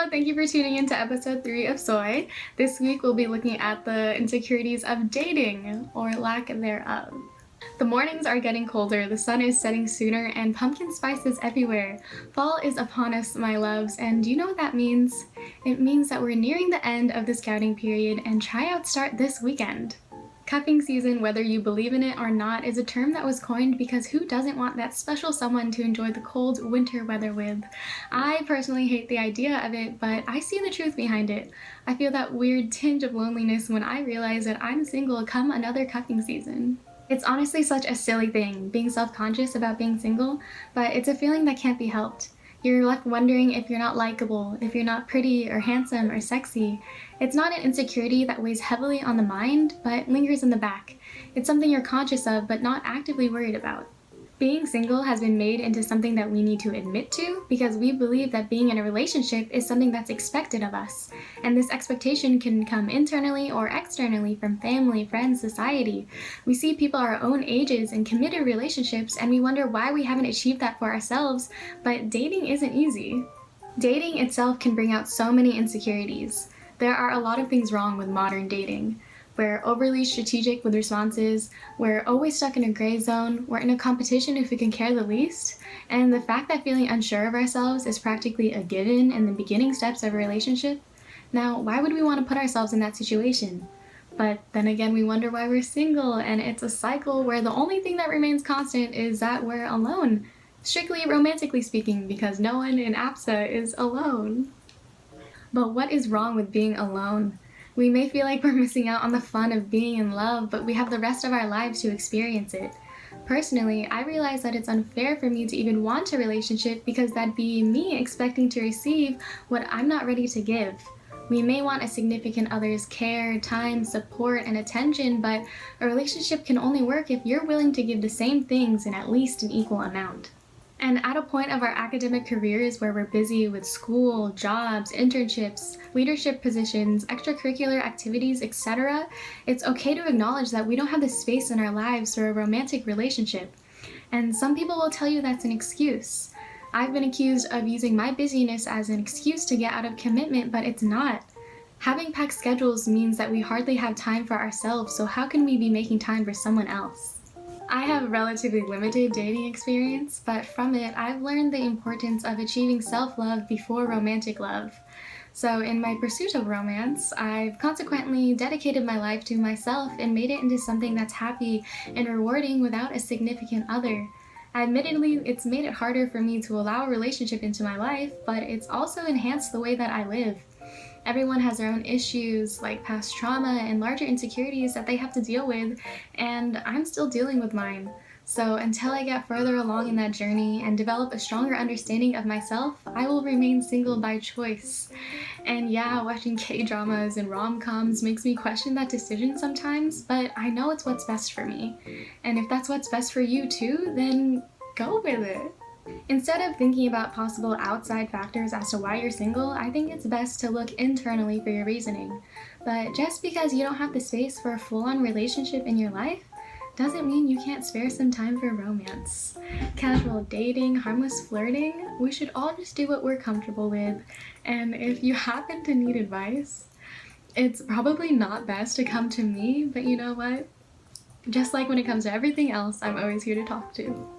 Hello, thank you for tuning in to episode 3 of Soy. This week we'll be looking at the insecurities of dating, or lack thereof. The mornings are getting colder, the sun is setting sooner, and pumpkin spice is everywhere. Fall is upon us, my loves, and do you know what that means? It means that we're nearing the end of the scouting period and tryouts start this weekend. Cuffing season, whether you believe in it or not, is a term that was coined because who doesn't want that special someone to enjoy the cold winter weather with? I personally hate the idea of it, but I see the truth behind it. I feel that weird tinge of loneliness when I realize that I'm single come another cuffing season. It's honestly such a silly thing, being self-conscious about being single, but it's a feeling that can't be helped. You're left wondering if you're not likable, if you're not pretty or handsome or sexy. It's not an insecurity that weighs heavily on the mind, but lingers in the back. It's something you're conscious of but not actively worried about. Being single has been made into something that we need to admit to because we believe that being in a relationship is something that's expected of us. And this expectation can come internally or externally from family, friends, society. We see people our own ages in committed relationships and we wonder why we haven't achieved that for ourselves, but dating isn't easy. Dating itself can bring out so many insecurities. There are a lot of things wrong with modern dating. We're overly strategic with responses, we're always stuck in a gray zone, we're in a competition if we can care the least, and the fact that feeling unsure of ourselves is practically a given in the beginning steps of a relationship. Now, why would we want to put ourselves in that situation? But then again, we wonder why we're single, and it's a cycle where the only thing that remains constant is that we're alone. Strictly romantically speaking, because no one in APSA is alone. But what is wrong with being alone? We may feel like we're missing out on the fun of being in love, but we have the rest of our lives to experience it. Personally, I realize that it's unfair for me to even want a relationship because that'd be me expecting to receive what I'm not ready to give. We may want a significant other's care, time, support, and attention, but a relationship can only work if you're willing to give the same things in at least an equal amount. And at a point of our academic careers where we're busy with school, jobs, internships, leadership positions, extracurricular activities, etc., it's okay to acknowledge that we don't have the space in our lives for a romantic relationship. And some people will tell you that's an excuse. I've been accused of using my busyness as an excuse to get out of commitment, but it's not. Having packed schedules means that we hardly have time for ourselves, so how can we be making time for someone else? I have relatively limited dating experience, but from it, I've learned the importance of achieving self-love before romantic love. So in my pursuit of romance, I've consequently dedicated my life to myself and made it into something that's happy and rewarding without a significant other. Admittedly, it's made it harder for me to allow a relationship into my life, but it's also enhanced the way that I live. Everyone has their own issues, like past trauma and larger insecurities that they have to deal with, and I'm still dealing with mine. So until I get further along in that journey and develop a stronger understanding of myself, I will remain single by choice. And yeah, watching K-dramas and rom-coms makes me question that decision sometimes, but I know it's what's best for me. And if that's what's best for you too, then go with it. Instead of thinking about possible outside factors as to why you're single, I think it's best to look internally for your reasoning. But just because you don't have the space for a full-on relationship in your life doesn't mean you can't spare some time for romance. Casual dating, harmless flirting, we should all just do what we're comfortable with. And if you happen to need advice, it's probably not best to come to me, but you know what? Just like when it comes to everything else, I'm always here to talk to.